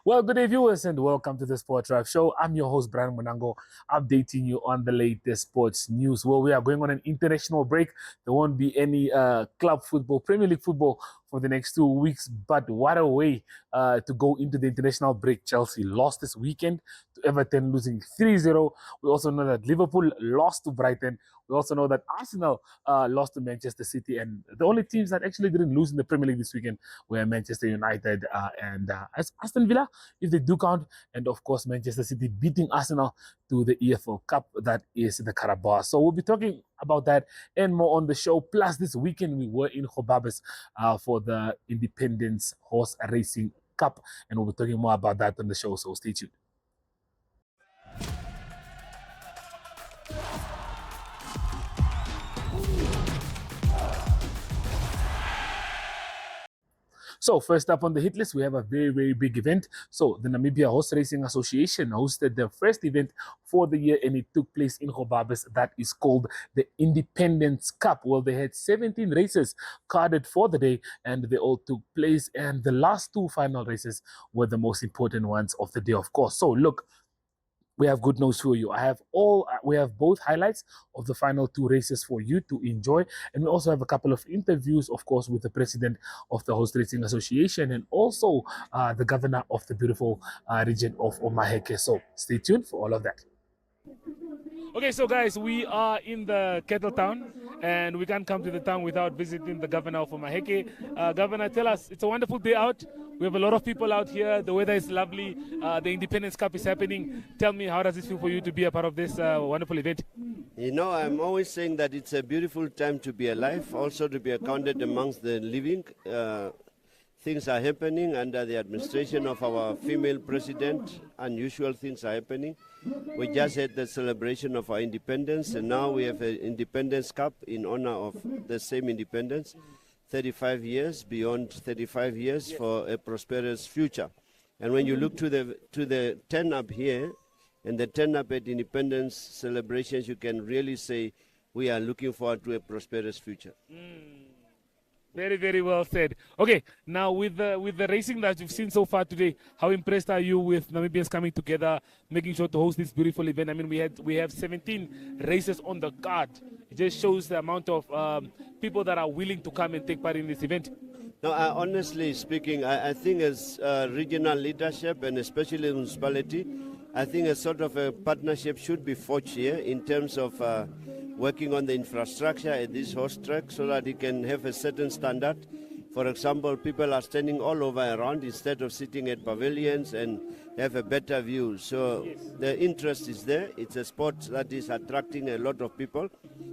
Well, good day, viewers, and welcome to the Sport Drive Show. I'm your host, Brian Monango, updating you on the latest sports news. Well, we are going on an international break. There won't be any club football, Premier League football for the next 2 weeks. But what a way to go into the international break. Chelsea lost this weekend to Everton, losing 3-0. We also know that Liverpool lost to Brighton. We also know that Arsenal lost to Manchester City. And the only teams that actually didn't lose in the Premier League this weekend were Manchester United and Aston Villa, if they do count, and of course Manchester City beating Arsenal to the EFL Cup, that is the Carabao. So we'll be talking about that and more on the show. Plus, this weekend we were in Gobabis for the Independence Horse Racing Cup, and we'll be talking more about that on the show. So stay tuned. So first up on the hit list, we have a very, very big event. So the Namibia Horse Racing Association hosted their first event for the year, and it took place in Gobabis. That is called the Independence Cup. Well, they had 17 races carded for the day, and they all took place. And the last two final races were the most important ones of the day, of course. So look, we have good news for you. We have both highlights of the final two races for you to enjoy, and we also have a couple of interviews, of course, with the president of the Horse Racing Association and also the governor of the beautiful region of Omaheke. So stay tuned for all of that. Okay, so guys, we are in the cattle town, and we can't come to the town without visiting the governor of Omaheke. Governor, tell us, it's a wonderful day out. We have a lot of people out here. The weather is lovely. The Independence Cup is happening. Tell me, how does it feel for you to be a part of this wonderful event? You know, I'm always saying that it's a beautiful time to be alive, also to be accounted amongst the living. Things are happening under the administration of our female president. Unusual things are happening. We just had the celebration of our independence, and now we have an Independence Cup in honor of the same independence. 35 years, beyond 35 years for a prosperous future. And when you look to the turn-up here, and the turn-up at independence celebrations, you can really say we are looking forward to a prosperous future. Very, very well said. Okay, now with the racing that you've seen so far today, how impressed are you with Namibians coming together, making sure to host this beautiful event? I mean, we have 17 races on the card. It just shows the amount of people that are willing to come and take part in this event. No, honestly speaking, I think as regional leadership and especially the municipality, I think a sort of a partnership should be forged here in terms of working on the infrastructure at this horse track so that it can have a certain standard. For example, people are standing all over around instead of sitting at pavilions and have a better view. So the interest is there. It's a sport that is attracting a lot of people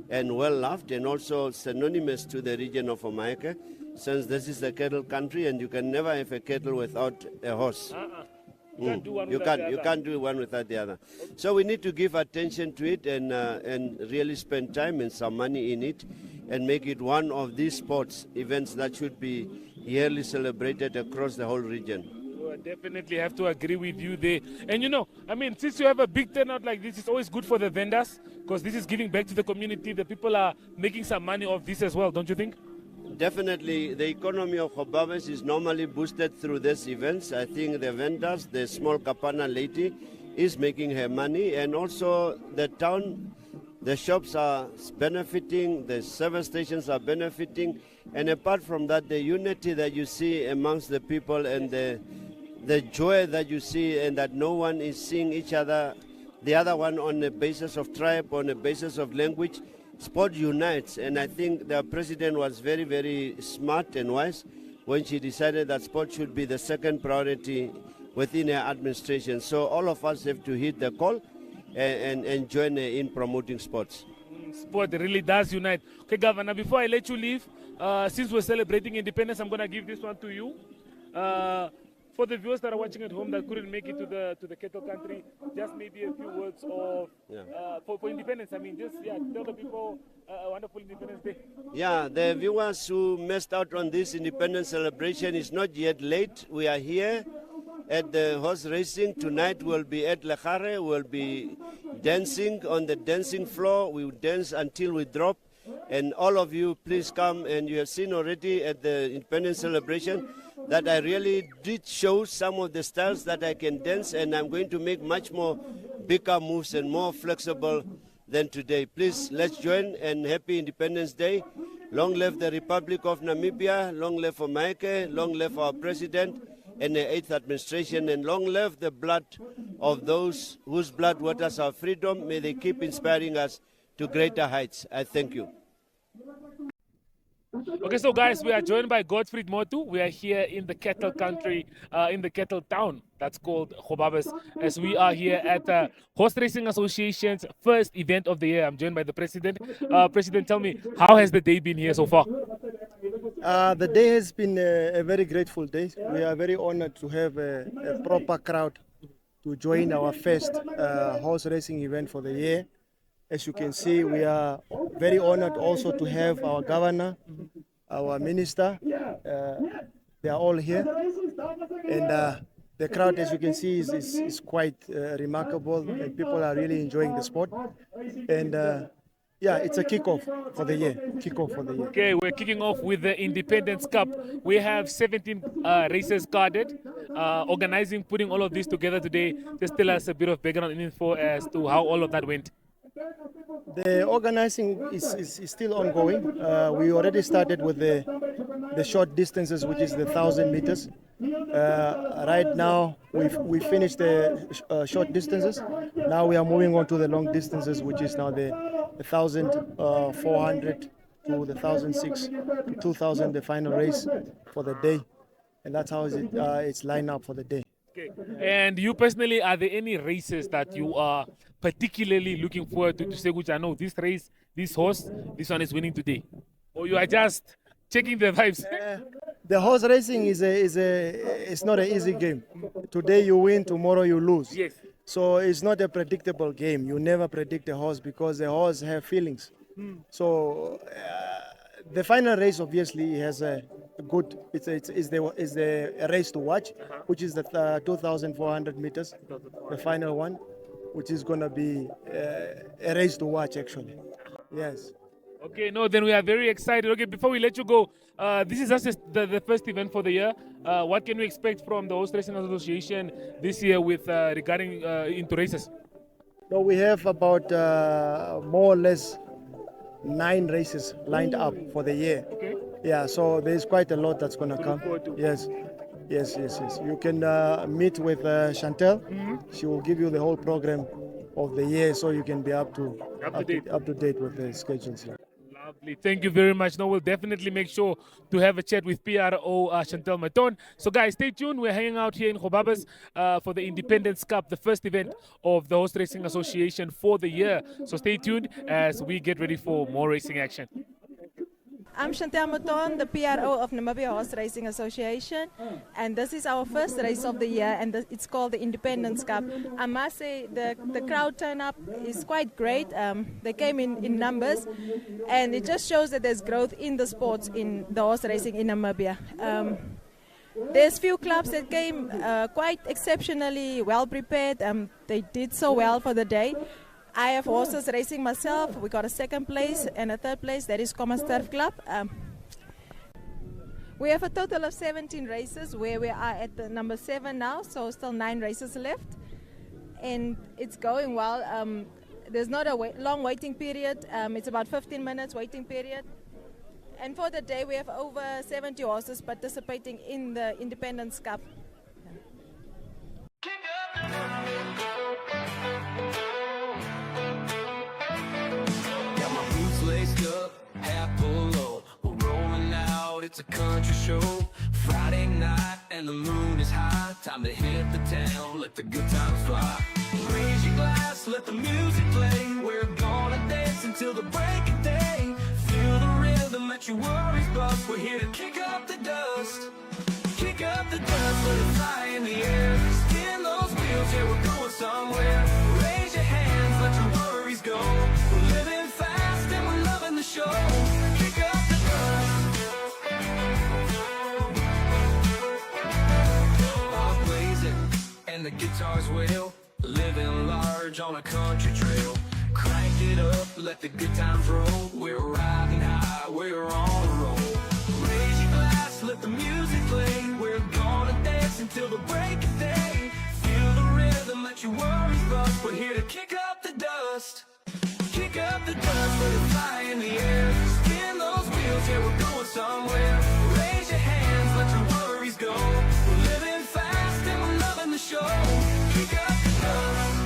and well loved, and also synonymous to the region of Omaheke, since this is a cattle country and you can never have a cattle without a horse. You can't do one You without the other. can't do one without the other. So we need to give attention to it and really spend time and some money in it and make it one of these sports events that should be yearly celebrated across the whole region. Well, I definitely have to agree with you there. And you know, I mean, since you have a big turnout like this, it's always good for the vendors because this is giving back to the community. The people are making some money off this as well, don't you think? Definitely, the economy of Gobabis is normally boosted through these events. I think the vendors, the small kapana lady, is making her money, and also the town, the shops are benefiting, the service stations are benefiting, and apart from that, the unity that you see amongst the people and the joy that you see, and that no one is seeing each other, the other one on the basis of tribe, on the basis of language. Sport unites, and I think the president was very, very smart and wise when she decided that sport should be the second priority within her administration. So all of us have to hit the call and join in promoting sports. Sport really does unite. Okay, Governor, before I let you leave, since we're celebrating independence, I'm going to give this one to you. For the viewers that are watching at home that couldn't make it to the cattle country, just maybe a few words of for independence. I mean, just tell the people a wonderful Independence Day. Yeah, the viewers who missed out on this independence celebration, is not yet late. We are here at the horse racing. Tonight we'll be at Lechare. We'll be dancing on the dancing floor. We will dance until we drop. And all of you, please come. And you have seen already at the independence celebration, that I really did show some of the styles that I can dance, and I'm going to make much more bigger moves and more flexible than today. Please, let's join, and happy Independence Day. Long live the Republic of Namibia, long live for Maike, long live our president and the 8th administration, and long live the blood of those whose blood waters our freedom. May they keep inspiring us to greater heights. I thank you. Okay, so guys, we are joined by Godfried Motu. We are here in the cattle country, in the cattle town that's called Gobabis, as we are here at the Horse Racing Association's first event of the year. I'm joined by the president. President, tell me, how has the day been here so far? The day has been a very grateful day. We are very honored to have a proper crowd to join our first horse racing event for the year. As you can see, we are very honored also to have our governor, our minister. They are all here. And the crowd, as you can see, is quite remarkable. And people are really enjoying the sport. And yeah, it's a kickoff for the year. Okay, we're kicking off with the Independence Cup. We have 17 races carded. Organizing, putting all of this together today. Just tell us a bit of background info as to how all of that went. The organizing is still ongoing. We already started with the short distances, which is the 1,000 meters. Right now, we finished the short distances. Now we are moving on to the long distances, which is now the 1,400 to the 1,006 to 2,000, the final race for the day. And that's how it's lined up for the day. Okay. And you personally, are there any races that you are particularly looking forward to say, which I know this race, this horse, this one is winning today? Or you are just checking the vibes? The horse racing it's not an easy game. Today you win, tomorrow you lose. Yes. So it's not a predictable game. You never predict a horse because the horse have feelings. So the final race obviously has a good. It's the race to watch, which is the 2,400 meters, the final one, which is gonna be a race to watch actually. Yes. Okay, no, then we are very excited. Okay, before we let you go, this is just the first event for the year. What can we expect from the Horse Racing Association this year with regarding into races? So we have about more or less 9 races lined up for the year. Okay. Yeah, so there's quite a lot that's gonna come. Yes. You can meet with Chantel. She will give you the whole program of the year, so you can be up to date with the schedules here. Lovely. Thank you very much. No, we'll definitely make sure to have a chat with PRO Chantel Maton. So guys, stay tuned. We're hanging out here in Gobabis for the Independence Cup, the first event of the Horse Racing Association for the year. So stay tuned as we get ready for more racing action. I'm Chantel Maton, the PRO of Namibia Horse Racing Association, and this is our first race of the year, and it's called the Independence Cup. I must say the crowd turn up is quite great. They came in numbers, and it just shows that there's growth in the sports in the horse racing in Namibia. There's few clubs that came quite exceptionally well prepared. They did so well for the day. I have horses racing myself. We got a 2nd place and a 3rd place. That is Common Turf Club. We have a total of 17 races where we are at the number 7 now, so still 9 races left. And it's going well. There's not a long waiting period. It's about 15 minutes waiting period. And for the day, we have over 70 horses participating in the Independence Cup. It's a country show, Friday night and the moon is high. Time to hit the town, let the good times fly. Raise your glass, let the music play. We're gonna dance until the break of day. Feel the rhythm, let your worries bust. We're here to kick up the dust. Kick up the dust, let it fly in the air. Spin those wheels, yeah, we're going somewhere. Raise your hands, let your worries go. We're living fast and we're loving the show. Kick up the dust. And the guitars wail, living large on a country trail. Crank it up, let the good times roll. We're riding high, we're on a roll. Raise your glass, let the music play. We're gonna dance until the break of day. Feel the rhythm, let your worries bust. We're here to kick up the dust. Kick up the dust, let it fly in the air. Spin those wheels, yeah, we're going somewhere. Raise your hands, let your worries go. We're living fast and we're loving the show. Kick up the dust.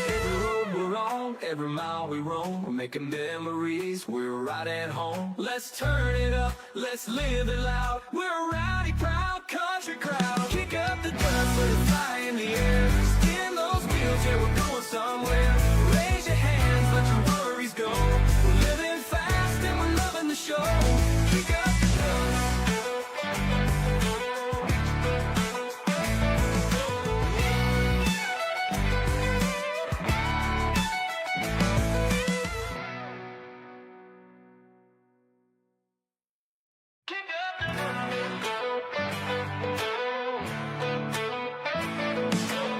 Every road we're on, every mile we roam, we're making memories, we're right at home. Let's turn it up, let's live it loud. We're a rowdy, proud country crowd. Kick up the dust, let it fly in the air. Spin those wheels, yeah, we're going somewhere. Raise your hands, let your worries go. We're living fast and we're loving the show. Kick up the dust.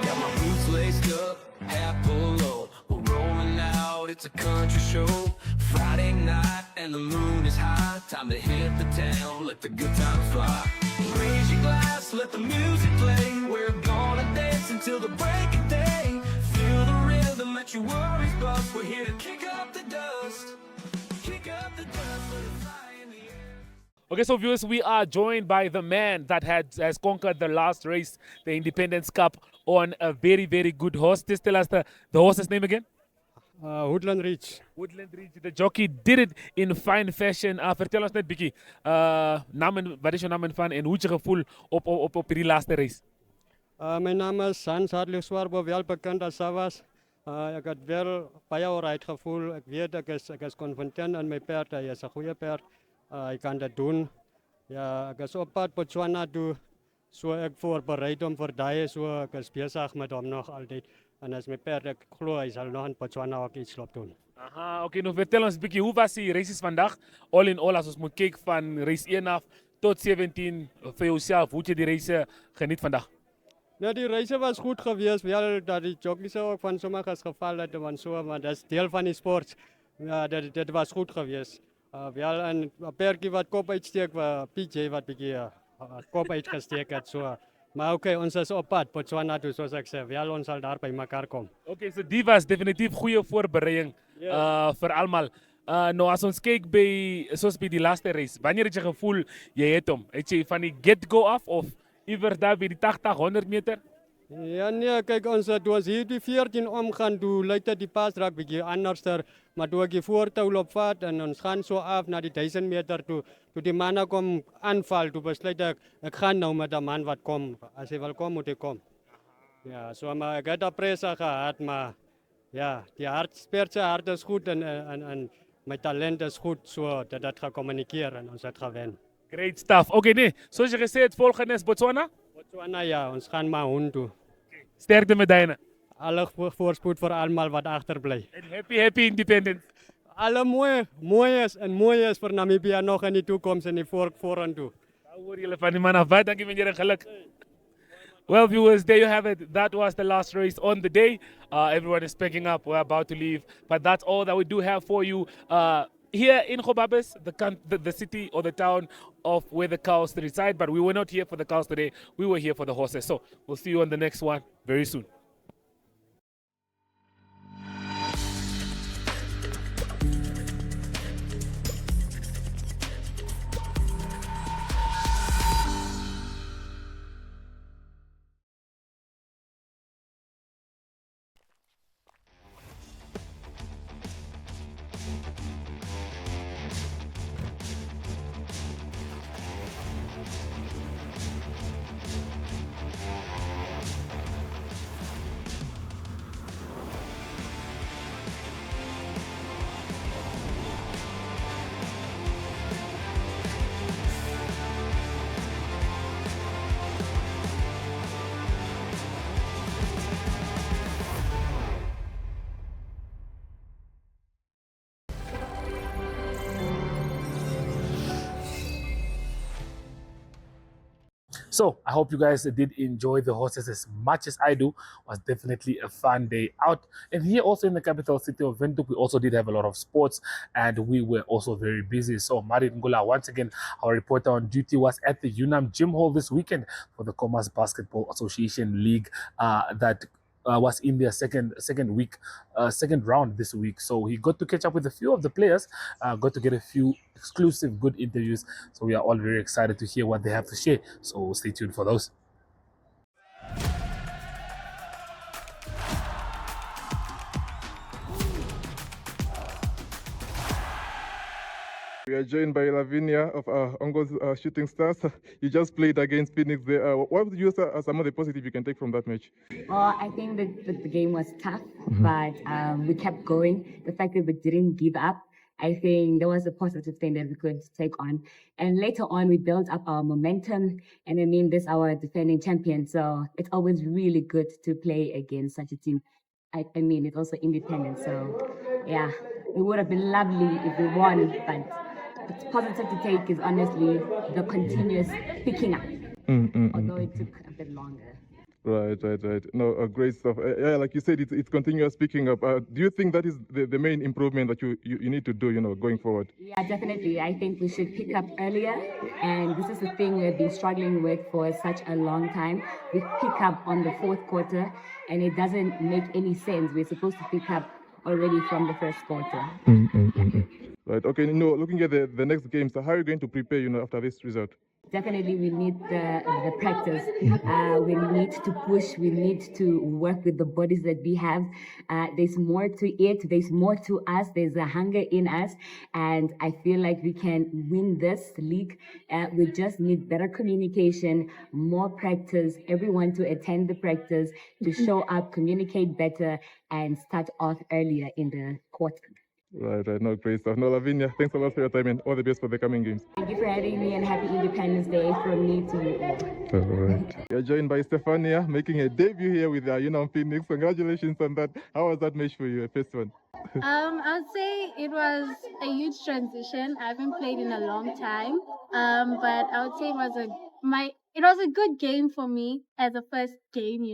Got my boots laced up, hat pulled low. We're rolling out, it's a country show. Friday night and the moon is high. Time to hit the town, let the good times fly. Raise your glass, let the music play. We're gonna dance until the break of day. Feel the rhythm, let your worries bust. We're here to kick up the dust. Kick up the dust, let it fly in the air. Okay, so viewers, we are joined by the man that has conquered the last race, the Independence Cup, on a very, very good horse. Just tell us the horse's name again. Woodland Reach. Woodland Ridge. The jockey did it in fine fashion. Vertel ons net bietjie, wat is jou naam en van en hoe het je gevoel op die laatste race? Mijn naam is Hans Hartelijk Swarbo, wel bekend als Savas. Ik had wel baie alright gevoel. Ik weet, ik is confident in mijn paard. Hij is een goede paard. Ik kan dat doen. Ja, ik is op pad Botswana toe. So ik voorbereid om voor die. So ik is bezig met hem nog altijd. En als mijn paard, ik geloof, hij zal nog in Botswana ook iets loop doen. Aha, oké, nou vertel ons bietjie, hoe was die races vandaag? All in all, als ons moet kijken van race 1 af tot 17, voor jouzelf, hoe heb je die race geniet vandaag? Ja, die race was goed geweest. Wel dat die jockeys ook van sommigen gevallen hadden, want so, maar dat is deel van die sport. Ja, dat was goed geweest. Wel een perkie wat kop uitsteek, PJ wat bietjie kop uitgesteek het. So. Maar oké, ons is op pad, Botswana toe, zoals ik zei. Wel, ons zal daar bij elkaar komen. Oké, so die was definitief goede voorbereiding voor allemaal. Nou, als ons kijkt zoals bij die laatste race, wanneer heb je gevoel, je het hem? Heb je van die get-go af of ieder daar bij die 80, 100 meter? Ja, nee, kijk, toen ons hier die 14 omgaan, toen lijkt het die paasdraak een beetje anders. Maar toen ik die voortouw opvat en ons gaan zo af naar die 1000 meter toe. Toen die mannen kom aanval, toen besluit ik ga nou met de man wat kom. Als hij wil komen, moet hij komen. Ja, so, maar ik heb dat prijzen gehad, maar ja, die speertje hart is goed en mijn talent is goed, so dat gaat communiceren en ons het gaan winnen. Great stuff. Oké, nee, zoals je gezegd, volgende is Botswana. Botswana, ja, ons gaan maar hond toe. Sterkte met Dijnen. Alle voorspoed voor allemaal wat achterblijft. En happy independence. Alle mooi is voor Namibia nog in de toekomst en die vorentoe. Daar hoor jullie van die man af. Dank je meneer, geluk. Well, viewers, there you have it. That was the last race on the day. Everyone is packing up. We're about to leave. But that's all that we do have for you. Here in Gobabis, the city or the town of where the cows reside. But we were not here for the cows today. We were here for the horses. So we'll see you on the next one very soon. So I hope you guys did enjoy the horses as much as I do. It was definitely a fun day out. And here also in the capital city of Windhoek, we also did have a lot of sports and we were also very busy. So Marit Ngola, once again, our reporter on duty, was at the Unam Gym Hall this weekend for the Commerce Basketball Association League that was in their second round this week. So he got to catch up with a few of the players, got to get a few exclusive good interviews. So we are all very excited to hear what they have to share. So stay tuned for those. We are joined by Lavinia of Ongo's Shooting Stars. You just played against Phoenix there. What would you say are some of the positive you can take from that match? Well, I think that the game was tough, but we kept going. The fact that we didn't give up, I think that was a positive thing that we could take on. And later on, we built up our momentum. And I mean, this is our defending champion. So it's always really good to play against such a team. I mean, it's also independent. So yeah, it would have been lovely if we won, but what's positive to take is honestly the continuous picking up, although it took a bit longer. Right. No, great stuff. Yeah, like you said, it's continuous picking up. Do you think that is the main improvement that you need to do, going forward? Yeah, definitely. I think we should pick up earlier, and this is the thing we've been struggling with for such a long time. We pick up on the fourth quarter, and it doesn't make any sense. We're supposed to pick up already from the first quarter. Right. Okay. Looking at the next game, so how are you going to prepare, after this result? Definitely, we need the practice. We need to push. We need to work with the bodies that we have. There's more to it. There's more to us. There's a hunger in us. And I feel like we can win this league. We just need better communication, more practice, everyone to attend the practice, to show up, communicate better, and start off earlier in the quarter. Right. No, great stuff. No, Lavinia, thanks a lot for your time and all the best for the coming games. Thank you for having me, and happy Independence Day from me to you all. All right. You're joined by Stefania, making a debut here with Phoenix. Congratulations on that. How was that match for you, first one? I'd say it was a huge transition. I haven't played in a long time, but I would say it was a good game for me as a first game.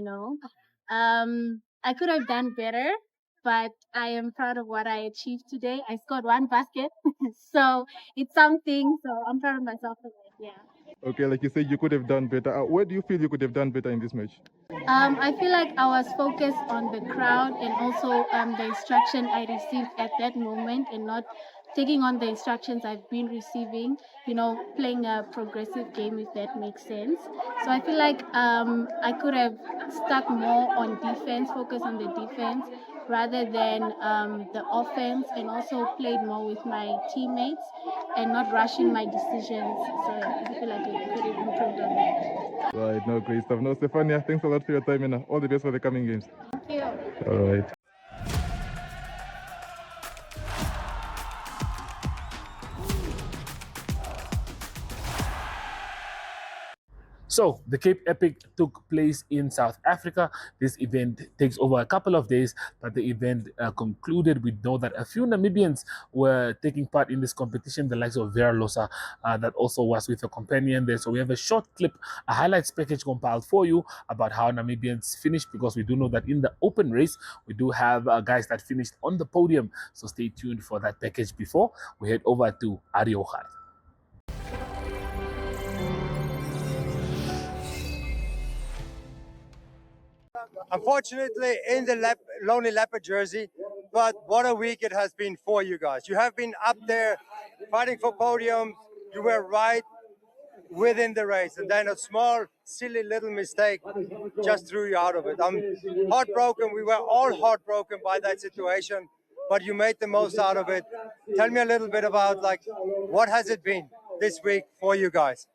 I could have done better, but I am proud of what I achieved today. I scored one basket, so it's something. So I'm proud of myself for that. Yeah. Okay, like you said, you could have done better. Where do you feel you could have done better in this match? I feel like I was focused on the crowd and also the instruction I received at that moment, and not taking on the instructions I've been receiving, playing a progressive game, if that makes sense. So I feel like I could have stuck more on defense, focused on the defense rather than the offense, and also played more with my teammates and not rushing my decisions. So I feel like it could have improved on that. Right, no, great stuff. No, Stefania, thanks a lot for your time and all the best for the coming games. Thank you. All right. So the Cape Epic took place in South Africa. This event takes over a couple of days, but the event concluded. We know that a few Namibians were taking part in this competition, the likes of Vera Losa, that also was with a companion there. So we have a short clip, a highlights package compiled for you about how Namibians finished, because we do know that in the open race, we do have guys that finished on the podium. So stay tuned for that package before we head over to Ariochar. Unfortunately, in the Lonely Leopard jersey, but what a week it has been for you guys. You have been up there fighting for podiums. You were right within the race, and then a small, silly little mistake just threw you out of it. I'm heartbroken. We were all heartbroken by that situation, but you made the most out of it. Tell me a little bit about what has it been this week for you guys?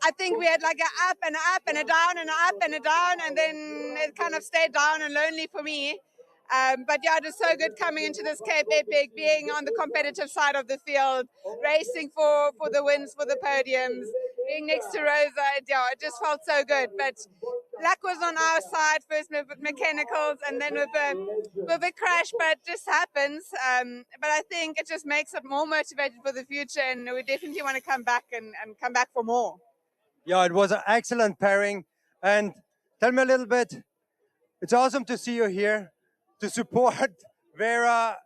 I think we had like an up and an up and a down and an up and a down, and then it kind of stayed down and lonely for me. But yeah, it was so good coming into this Cape Epic, being on the competitive side of the field, racing for the wins, for the podiums, being next to Rosa. Yeah, it just felt so good. But luck was on our side, first with mechanicals and then with a crash, but it just happens. But I think it just makes it more motivated for the future, and we definitely want to come back and come back for more. Yeah, it was an excellent pairing. And tell me a little bit, it's awesome to see you here to support Vera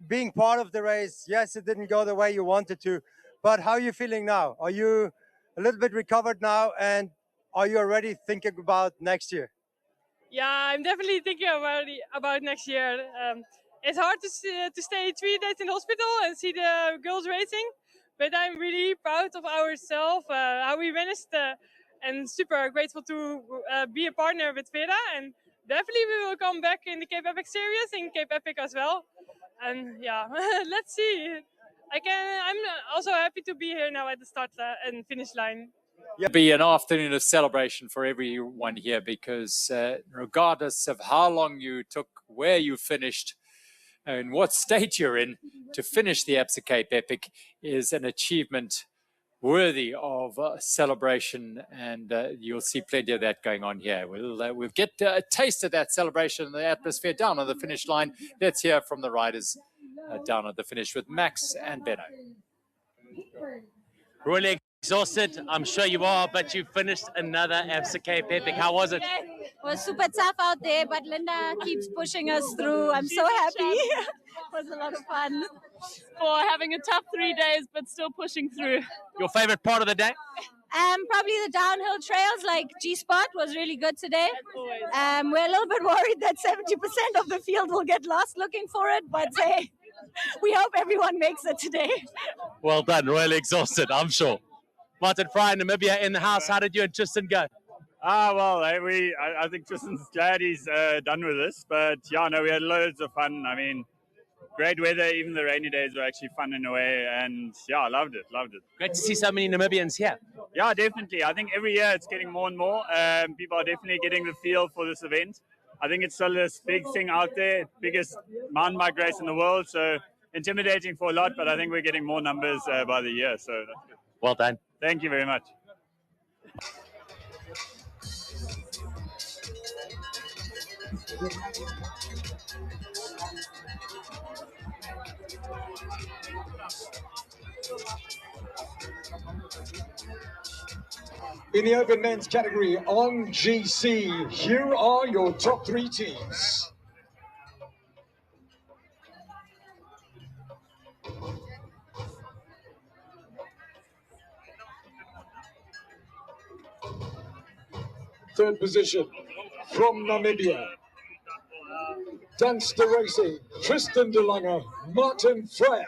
being part of the race. Yes, it didn't go the way you wanted to, but how are you feeling now? Are you a little bit recovered now, and are you already thinking about next year? Yeah, I'm definitely thinking about next year. It's hard to stay 3 days in hospital and see the girls racing, but I'm really proud of ourselves, how we managed, and super grateful to be a partner with Vera. And definitely we will come back in the Cape Epic series, in Cape Epic as well. And yeah, let's see. I'm also happy to be here now at the start and finish line. It'll be an afternoon of celebration for everyone here because regardless of how long you took, where you finished, and what state you're in, to finish the Absa Cape Epic is an achievement worthy of celebration, and you'll see plenty of that going on here. We'll get a taste of that celebration and the atmosphere down on the finish line. Let's hear from the riders down at the finish with Max and Benno. Really exhausted, I'm sure you are, but you finished another Absa Cape Epic. How was it? It was super tough out there, but Linda keeps pushing us through. I'm so happy. It was a lot of fun. For having a tough 3 days, but still pushing through. Your favorite part of the day? Probably the downhill trails, like G-Spot was really good today. We're a little bit worried that 70% of the field will get lost looking for it, but hey, we hope everyone makes it today. Well done, really exhausted, I'm sure. Martin Fry, Namibia in the house. How did you and Tristan go? I think Tristan's glad he's done with this, but yeah, no, we had loads of fun. I mean, great weather, even the rainy days were actually fun in a way, and yeah, I loved it. Great to see so many Namibians here. Yeah, definitely. I think every year it's getting more and more. People are definitely getting the feel for this event. I think it's still this big thing out there, biggest mountain bike race in the world, so intimidating for a lot, but I think we're getting more numbers by the year, so that's good. Well done. Thank you very much. In the open men's category on GC, here are your top 3 teams. Third position from Namibia, Dunster Racing, Tristan de Lange, Martin Freyer.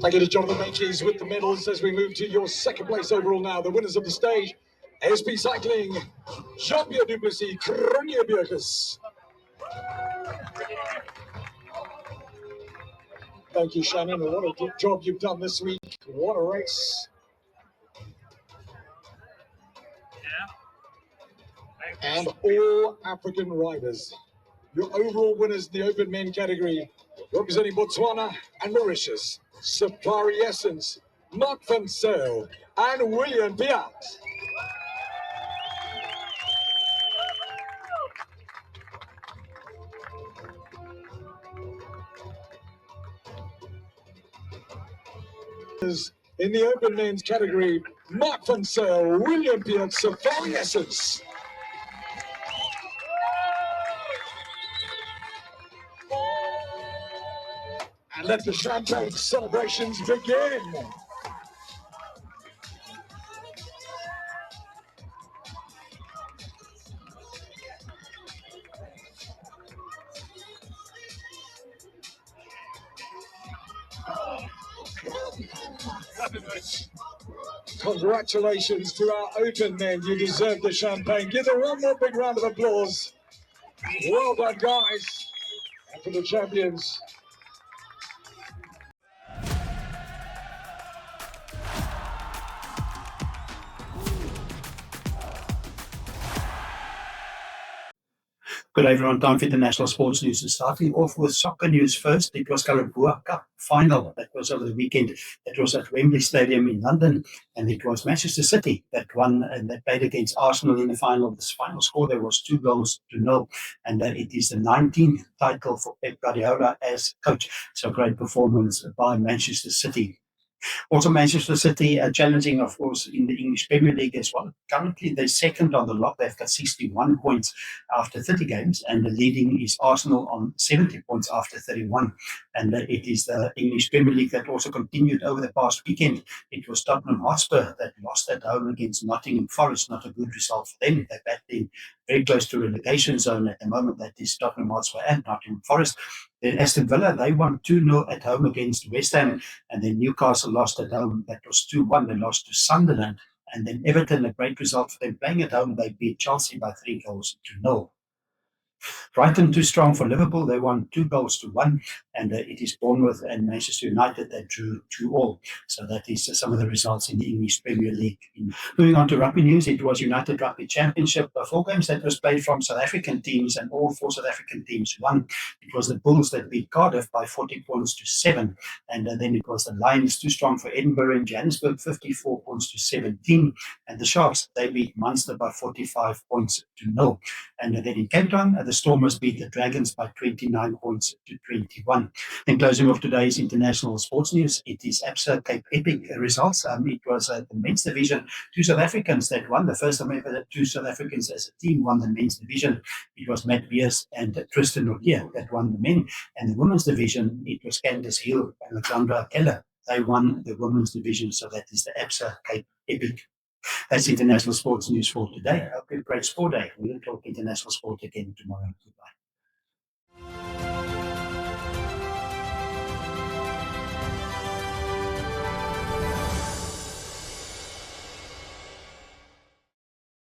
Thank you to Jonathan Makeys with the medals as we move to your second place overall now. The winners of the stage, SP Cycling, Jean-Pierre Duplessis, Kronje Bjerkes. Thank you, Shannon. What a good job you've done this week. What a race. And all African riders. Your overall winners in the open men category, representing Botswana and Mauritius, Safari Essence, Mark van Zyl, and William Piat. In the open men's category, Mark van Zyl, William Piat, Safari Essence. And let the champagne celebrations begin. Congratulations to our open men. You deserve the champagne. Give them one more big round of applause. Well done, guys. And for the champions. Good day, everyone. Time for international sports news. Starting off with soccer news first, it was Carabao Cup final that was over the weekend. It was at Wembley Stadium in London, and it was Manchester City that won and that played against Arsenal in the final. The final score there was 2-0, and it is the 19th title for Pep Guardiola as coach. So great performance by Manchester City. Also, Manchester City are challenging, of course, in the English Premier League as well. Currently, they're second on the lot. They've got 61 points after 30 games, and the leading is Arsenal on 70 points after 31. And it is the English Premier League that also continued over the past weekend. It was Tottenham Hotspur that lost at home against Nottingham Forest. Not a good result for them. They're battling very close to relegation zone at the moment. That is Tottenham Hotspur and Nottingham Forest. Then Aston Villa, they won 2-0 at home against West Ham. And then Newcastle lost at home. That was 2-1. They lost to Sunderland. And then Everton, a great result for them. Playing at home, they beat Chelsea by 3-0. Brighton too strong for Liverpool. They won 2-1, and it is Bournemouth and Manchester United that drew 2-2. So that is some of the results in the English Premier League. Moving on to rugby news, it was United Rugby Championship. 4 games that was played from South African teams, and all 4 South African teams won. It was the Bulls that beat Cardiff by 40 points to 7, and then it was the Lions too strong for Edinburgh and Johannesburg, 54 points to 17, and the Sharks, they beat Munster by 45 points to 0. And then in Cape Town, the Stormers beat the Dragons by 29 points to 21. Then closing off today's international sports news, it is ABSA Cape Epic results. It was the men's division, 2 South Africans that won. The first time ever that 2 South Africans as a team won the men's division. It was Matt Beers and Tristan Nokia that won the men. And the women's division, it was Candice Hill and Alexandra Keller. They won the women's division. So that is the ABSA Cape Epic. That's international sports news for today. I hope you have a great sport day. We'll talk international sport again tomorrow.